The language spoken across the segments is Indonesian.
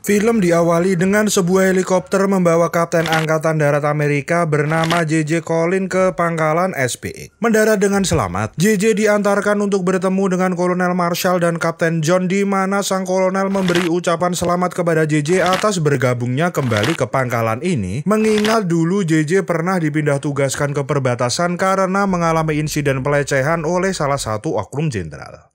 Film diawali dengan sebuah helikopter membawa Kapten Angkatan Darat Amerika bernama JJ Collins ke pangkalan SBX. Mendarat dengan selamat, JJ diantarkan untuk bertemu dengan Kolonel Marshall dan Kapten John, di mana sang kolonel memberi ucapan selamat kepada JJ atas bergabungnya kembali ke pangkalan ini, mengingat dulu JJ pernah dipindah tugaskan ke perbatasan karena mengalami insiden pelecehan oleh salah satu oknum jenderal.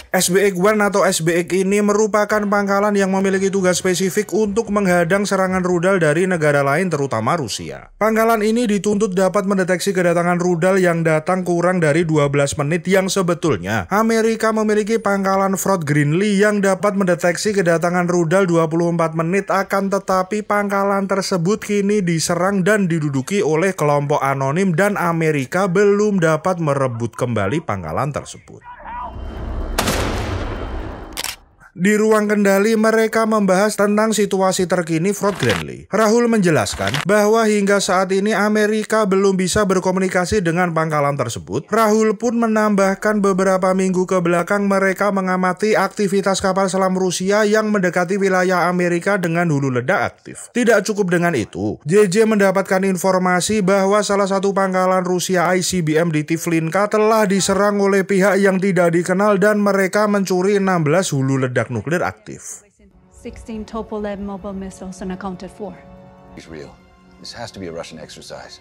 SBX-1 atau SBX ini merupakan pangkalan yang memiliki tugas spesifik untuk menghadang serangan rudal dari negara lain terutama Rusia. Pangkalan ini dituntut dapat mendeteksi kedatangan rudal yang datang kurang dari 12 menit yang sebetulnya Amerika memiliki pangkalan Fort Greely yang dapat mendeteksi kedatangan rudal 24 menit, akan tetapi pangkalan tersebut kini diserang dan diduduki oleh kelompok anonim dan Amerika belum dapat merebut kembali pangkalan tersebut. Di ruang kendali mereka membahas tentang situasi terkini Fort Greely. Rahul menjelaskan bahwa hingga saat ini Amerika belum bisa berkomunikasi dengan pangkalan tersebut. Rahul pun menambahkan beberapa minggu ke belakang mereka mengamati aktivitas kapal selam Rusia yang mendekati wilayah Amerika dengan hulu ledak aktif. Tidak cukup dengan itu, JJ mendapatkan informasi bahwa salah satu pangkalan Rusia ICBM di Tivlinka telah diserang oleh pihak yang tidak dikenal dan mereka mencuri 16 hulu ledak nuklir aktif. 16 Tupolev mobile missiles unaccounted for. It's real. This has to be a Russian exercise.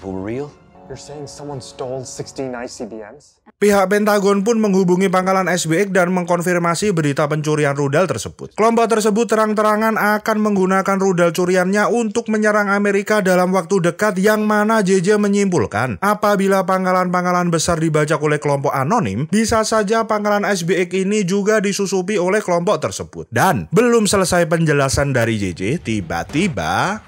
If it were real, you're saying someone stole 16 ICBMs? Pihak Pentagon pun menghubungi pangkalan SBX dan mengkonfirmasi berita pencurian rudal tersebut. Kelompok tersebut terang-terangan akan menggunakan rudal curiannya untuk menyerang Amerika dalam waktu dekat, yang mana JJ menyimpulkan apabila pangkalan-pangkalan besar dibajak oleh kelompok anonim, bisa saja pangkalan SBX ini juga disusupi oleh kelompok tersebut. Dan belum selesai penjelasan dari JJ, tiba-tiba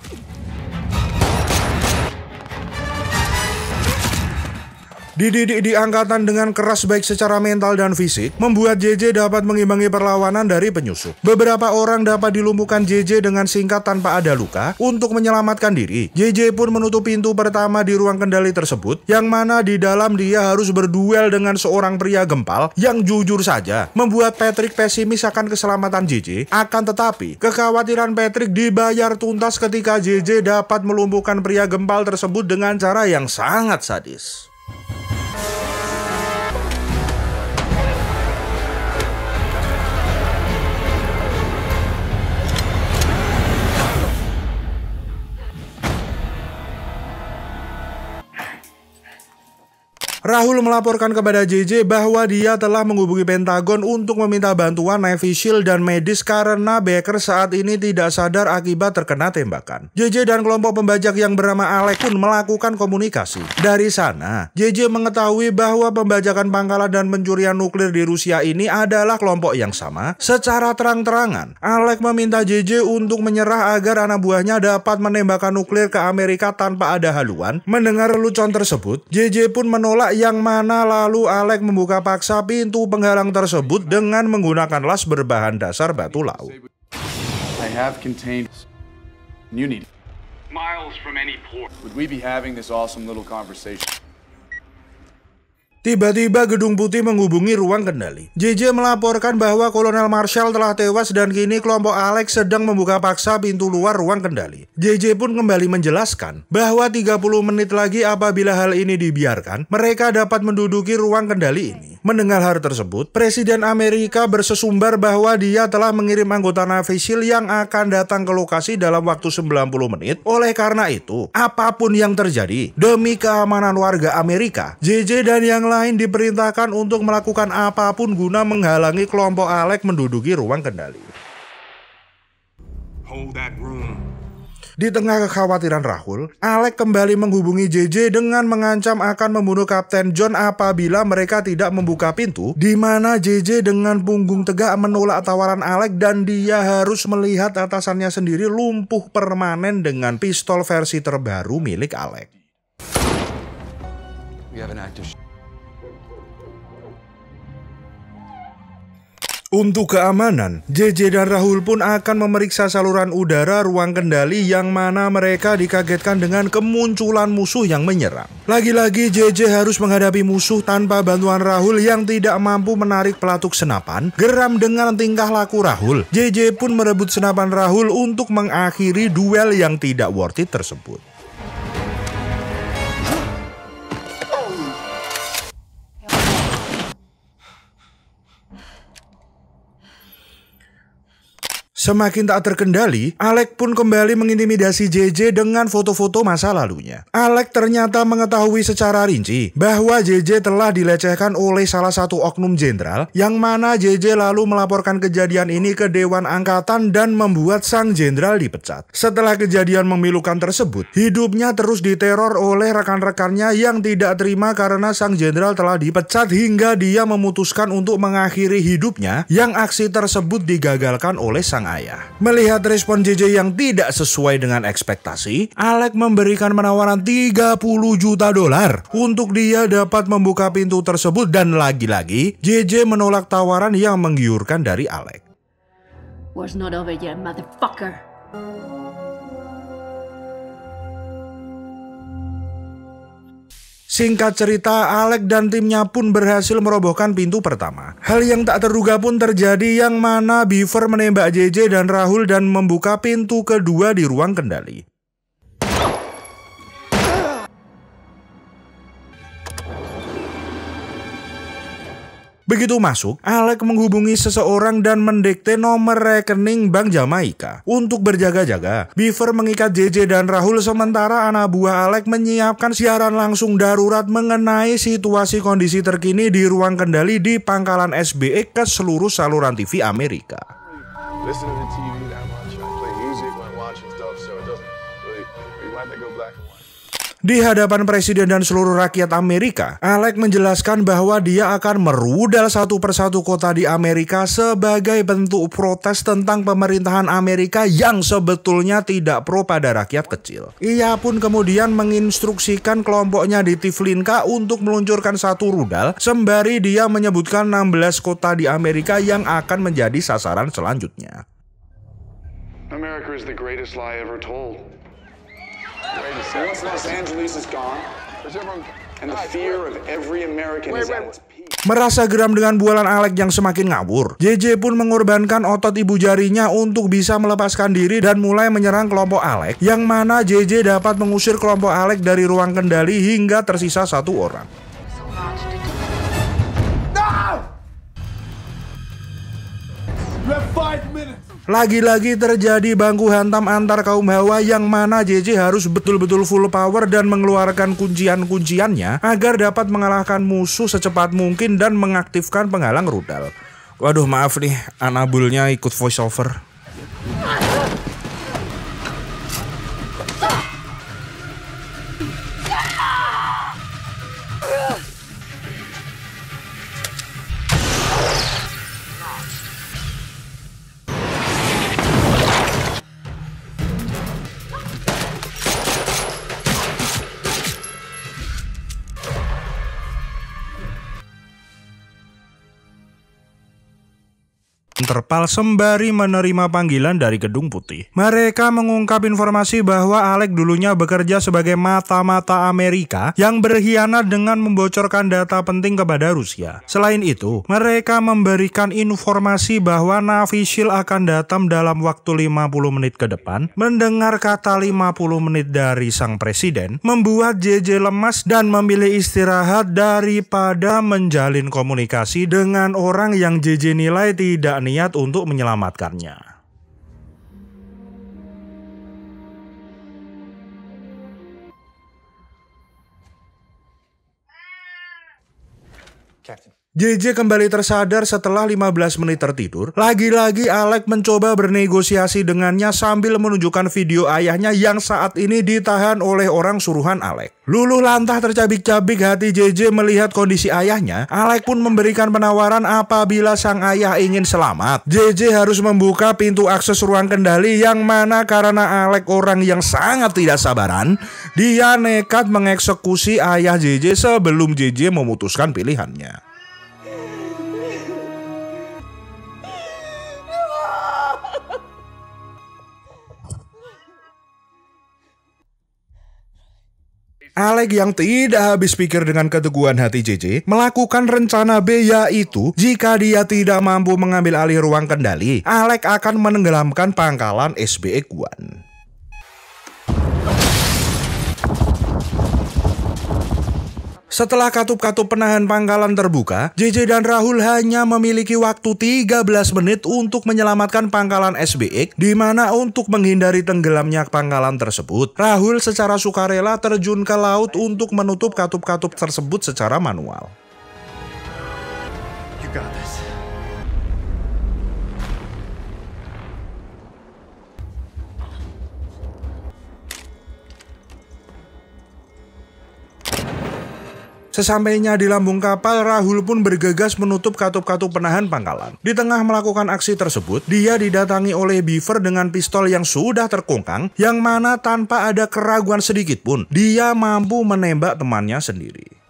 dididik di angkatan dengan keras baik secara mental dan fisik, membuat JJ dapat mengimbangi perlawanan dari penyusup. Beberapa orang dapat dilumpuhkan JJ dengan singkat tanpa ada luka. Untuk menyelamatkan diri, JJ pun menutup pintu pertama di ruang kendali tersebut, yang mana di dalam dia harus berduel dengan seorang pria gempal yang jujur saja membuat Patrick pesimis akan keselamatan JJ. Akan tetapi, kekhawatiran Patrick dibayar tuntas ketika JJ dapat melumpuhkan pria gempal tersebut dengan cara yang sangat sadis. Rahul melaporkan kepada JJ bahwa dia telah menghubungi Pentagon untuk meminta bantuan Navy Shield dan medis karena Baker saat ini tidak sadar akibat terkena tembakan. JJ dan kelompok pembajak yang bernama Alec pun melakukan komunikasi. Dari sana, JJ mengetahui bahwa pembajakan pangkalan dan pencurian nuklir di Rusia ini adalah kelompok yang sama. Secara terang-terangan, Alec meminta JJ untuk menyerah agar anak buahnya dapat menembakkan nuklir ke Amerika tanpa ada haluan. Mendengar lelucon tersebut, JJ pun menolak, yang mana lalu Alec membuka paksa pintu penghalang tersebut dengan menggunakan las berbahan dasar batu laut. I have contained immunity miles from any port. Would we be having this awesome little conversation? Tiba-tiba Gedung Putih menghubungi ruang kendali. JJ melaporkan bahwa Kolonel Marshall telah tewas dan kini kelompok Alex sedang membuka paksa pintu luar ruang kendali. JJ pun kembali menjelaskan bahwa 30 menit lagi apabila hal ini dibiarkan, mereka dapat menduduki ruang kendali ini. Mendengar hal tersebut, Presiden Amerika bersesumbar bahwa dia telah mengirim anggota Navy Shield yang akan datang ke lokasi dalam waktu 90 menit. Oleh karena itu, apapun yang terjadi, demi keamanan warga Amerika, JJ dan yang lain diperintahkan untuk melakukan apapun guna menghalangi kelompok Alec menduduki ruang kendali. Hold that room. Di tengah kekhawatiran Rahul, Alec kembali menghubungi JJ dengan mengancam akan membunuh Kapten John apabila mereka tidak membuka pintu, di mana JJ dengan punggung tegak menolak tawaran Alec dan dia harus melihat atasannya sendiri lumpuh permanen dengan pistol versi terbaru milik Alec. Untuk keamanan, JJ dan Rahul pun akan memeriksa saluran udara ruang kendali yang mana mereka dikagetkan dengan kemunculan musuh yang menyerang. Lagi-lagi JJ harus menghadapi musuh tanpa bantuan Rahul yang tidak mampu menarik pelatuk senapan. Geram dengan tingkah laku Rahul, JJ pun merebut senapan Rahul untuk mengakhiri duel yang tidak worth it tersebut. Semakin tak terkendali, Alec pun kembali mengintimidasi JJ dengan foto-foto masa lalunya. Alec ternyata mengetahui secara rinci bahwa JJ telah dilecehkan oleh salah satu oknum jenderal, yang mana JJ lalu melaporkan kejadian ini ke Dewan Angkatan dan membuat sang jenderal dipecat. Setelah kejadian memilukan tersebut, hidupnya terus diteror oleh rekan-rekannya yang tidak terima karena sang jenderal telah dipecat hingga dia memutuskan untuk mengakhiri hidupnya yang aksi tersebut digagalkan oleh sang ayah. Melihat respon JJ yang tidak sesuai dengan ekspektasi, Alec memberikan penawaran $30 juta untuk dia dapat membuka pintu tersebut, dan lagi-lagi JJ menolak tawaran yang menggiurkan dari Alec. War's not over yet, motherfucker. Singkat cerita, Alec dan timnya pun berhasil merobohkan pintu pertama. Hal yang tak terduga pun terjadi, yang mana Beaver menembak JJ dan Rahul dan membuka pintu kedua di ruang kendali. Begitu masuk, Alec menghubungi seseorang dan mendikte nomor rekening Bank Jamaika. Untuk berjaga-jaga, Beaver mengikat JJ dan Rahul sementara anak buah Alec menyiapkan siaran langsung darurat mengenai situasi kondisi terkini di ruang kendali di pangkalan SBE ke seluruh saluran TV Amerika. Listen to the TV that much. I play music when I'm watching stuff, so it doesn't really. We might go black and white. Di hadapan presiden dan seluruh rakyat Amerika, Alec menjelaskan bahwa dia akan merudal satu persatu kota di Amerika sebagai bentuk protes tentang pemerintahan Amerika yang sebetulnya tidak pro pada rakyat kecil. Ia pun kemudian menginstruksikan kelompoknya di Tivlinka untuk meluncurkan satu rudal, sembari dia menyebutkan 16 kota di Amerika yang akan menjadi sasaran selanjutnya. America is the greatest lie ever told. Once Los Angeles is gone, and the fear of every American is at its peak. Merasa geram dengan bualan Alec yang semakin ngawur, JJ pun mengorbankan otot ibu jarinya untuk bisa melepaskan diri dan mulai menyerang kelompok Alec, yang mana JJ dapat mengusir kelompok Alec dari ruang kendali hingga tersisa satu orang. Lagi-lagi terjadi baku hantam antar kaum Hawa, yang mana JJ harus betul-betul full power dan mengeluarkan kuncian-kunciannya agar dapat mengalahkan musuh secepat mungkin dan mengaktifkan penghalang rudal. Waduh, maaf nih, Anabulnya ikut voice over. Terpal sembari menerima panggilan dari Gedung Putih. Mereka mengungkap informasi bahwa Alec dulunya bekerja sebagai mata-mata Amerika yang berkhianat dengan membocorkan data penting kepada Rusia. Selain itu, mereka memberikan informasi bahwa Navy Shield akan datang dalam waktu 50 menit ke depan. Mendengar kata 50 menit dari sang presiden membuat JJ lemas dan memilih istirahat daripada menjalin komunikasi dengan orang yang JJ nilai tidak niat untuk menyelamatkannya. Captain. JJ kembali tersadar setelah 15 menit tertidur. Lagi-lagi Alec mencoba bernegosiasi dengannya sambil menunjukkan video ayahnya yang saat ini ditahan oleh orang suruhan Alec. Luluh lantah tercabik-cabik hati JJ melihat kondisi ayahnya. Alec pun memberikan penawaran apabila sang ayah ingin selamat, JJ harus membuka pintu akses ruang kendali, yang mana karena Alec orang yang sangat tidak sabaran, dia nekat mengeksekusi ayah JJ sebelum JJ memutuskan pilihannya. Alec yang tidak habis pikir dengan keteguhan hati JJ melakukan rencana B, yaitu jika dia tidak mampu mengambil alih ruang kendali, Alec akan menenggelamkan pangkalan SBX-1. Setelah katup-katup penahan pangkalan terbuka, JJ dan Rahul hanya memiliki waktu 13 menit untuk menyelamatkan pangkalan SBX, di mana untuk menghindari tenggelamnya pangkalan tersebut, Rahul secara sukarela terjun ke laut untuk menutup katup-katup tersebut secara manual. You got this. Sesampainya di lambung kapal, Rahul pun bergegas menutup katup-katup penahan pangkalan. Di tengah melakukan aksi tersebut, dia didatangi oleh Beaver dengan pistol yang sudah terkungkang, yang mana tanpa ada keraguan sedikit pun, dia mampu menembak temannya sendiri.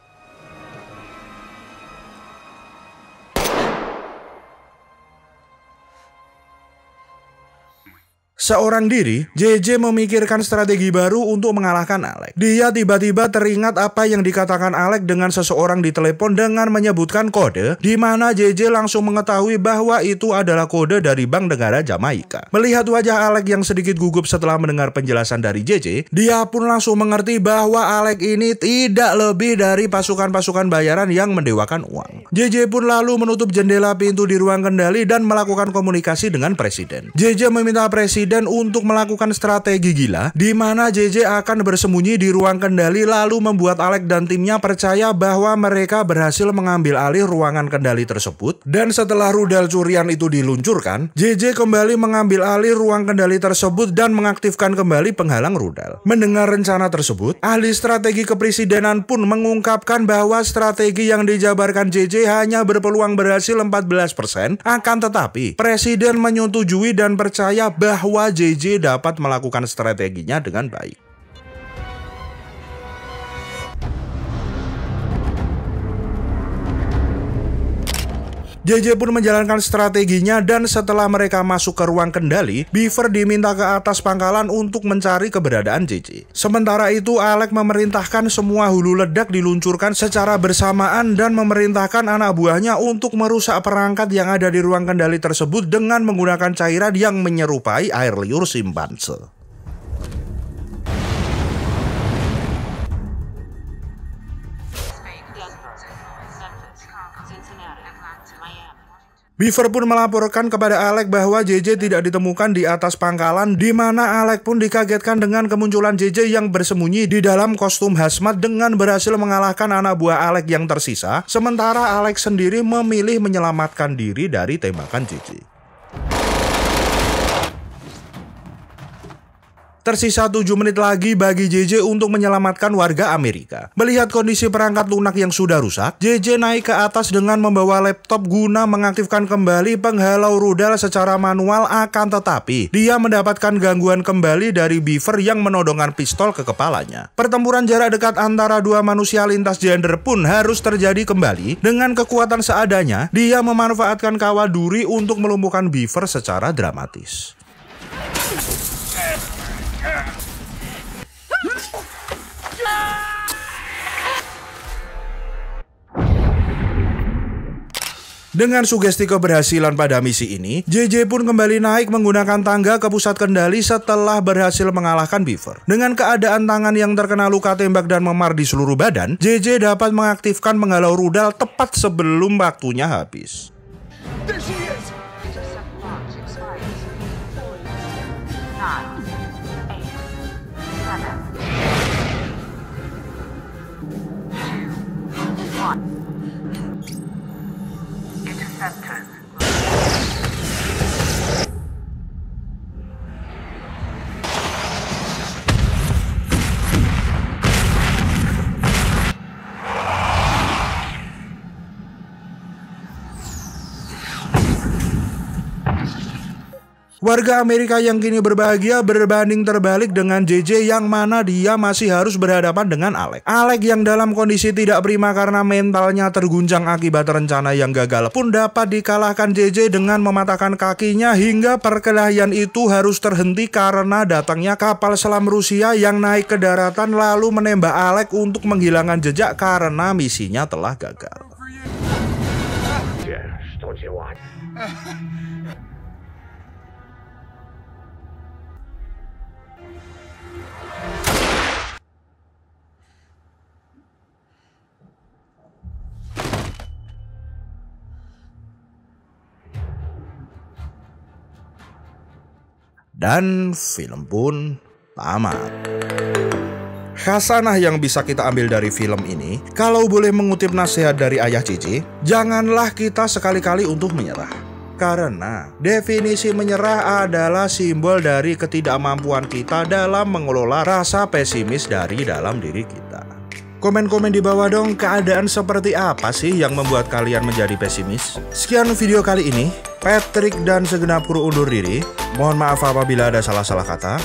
Seorang diri, JJ memikirkan strategi baru untuk mengalahkan Alec. Dia tiba-tiba teringat apa yang dikatakan Alec dengan seseorang di telepon dengan menyebutkan kode, di mana JJ langsung mengetahui bahwa itu adalah kode dari Bank Negara Jamaika. Melihat wajah Alec yang sedikit gugup setelah mendengar penjelasan dari JJ, dia pun langsung mengerti bahwa Alec ini tidak lebih dari pasukan-pasukan bayaran yang mendewakan uang. JJ pun lalu menutup jendela pintu di ruang kendali dan melakukan komunikasi dengan Presiden. JJ meminta Presiden untuk melakukan strategi gila, di mana JJ akan bersembunyi di ruang kendali lalu membuat Alec dan timnya percaya bahwa mereka berhasil mengambil alih ruangan kendali tersebut. Dan setelah rudal curian itu diluncurkan, JJ kembali mengambil alih ruang kendali tersebut dan mengaktifkan kembali penghalang rudal. Mendengar rencana tersebut, ahli strategi kepresidenan pun mengungkapkan bahwa strategi yang dijabarkan JJ hanya berpeluang berhasil 14%, akan tetapi Presiden menyetujui dan percaya bahwa JJ dapat melakukan strateginya dengan baik. JJ pun menjalankan strateginya dan setelah mereka masuk ke ruang kendali, Beaver diminta ke atas pangkalan untuk mencari keberadaan JJ. Sementara itu, Alec memerintahkan semua hulu ledak diluncurkan secara bersamaan dan memerintahkan anak buahnya untuk merusak perangkat yang ada di ruang kendali tersebut dengan menggunakan cairan yang menyerupai air liur simpanse. Beaver pun melaporkan kepada Alec bahwa JJ tidak ditemukan di atas pangkalan, di mana Alec pun dikagetkan dengan kemunculan JJ yang bersembunyi di dalam kostum hazmat dengan berhasil mengalahkan anak buah Alec yang tersisa, sementara Alec sendiri memilih menyelamatkan diri dari tembakan JJ. Tersisa 7 menit lagi bagi JJ untuk menyelamatkan warga Amerika. Melihat kondisi perangkat lunak yang sudah rusak, JJ naik ke atas dengan membawa laptop guna mengaktifkan kembali penghalau rudal secara manual, akan tetapi dia mendapatkan gangguan kembali dari Beaver yang menodongkan pistol ke kepalanya. Pertempuran jarak dekat antara dua manusia lintas gender pun harus terjadi kembali. Dengan kekuatan seadanya, dia memanfaatkan kawat duri untuk melumpuhkan Beaver secara dramatis. Dengan sugesti keberhasilan pada misi ini, JJ pun kembali naik menggunakan tangga ke pusat kendali setelah berhasil mengalahkan Beaver. Dengan keadaan tangan yang terkena luka tembak dan memar di seluruh badan, JJ dapat mengaktifkan penghalau rudal tepat sebelum waktunya habis. There she is! Warga Amerika yang kini berbahagia berbanding terbalik dengan JJ yang mana dia masih harus berhadapan dengan Alex. Alex yang dalam kondisi tidak prima karena mentalnya terguncang akibat rencana yang gagal pun dapat dikalahkan JJ dengan mematahkan kakinya hingga perkelahian itu harus terhenti karena datangnya kapal selam Rusia yang naik ke daratan lalu menembak Alex untuk menghilangkan jejak karena misinya telah gagal. Dan film pun tamat. Khasanah yang bisa kita ambil dari film ini, kalau boleh mengutip nasihat dari ayah JJ, janganlah kita sekali-kali untuk menyerah. Karena definisi menyerah adalah simbol dari ketidakmampuan kita dalam mengelola rasa pesimis dari dalam diri kita. Komen-komen di bawah dong, keadaan seperti apa sih yang membuat kalian menjadi pesimis? Sekian video kali ini, Patrick dan segenap kru undur diri. Mohon maaf apabila ada salah-salah kata.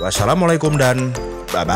Wassalamualaikum dan bye-bye.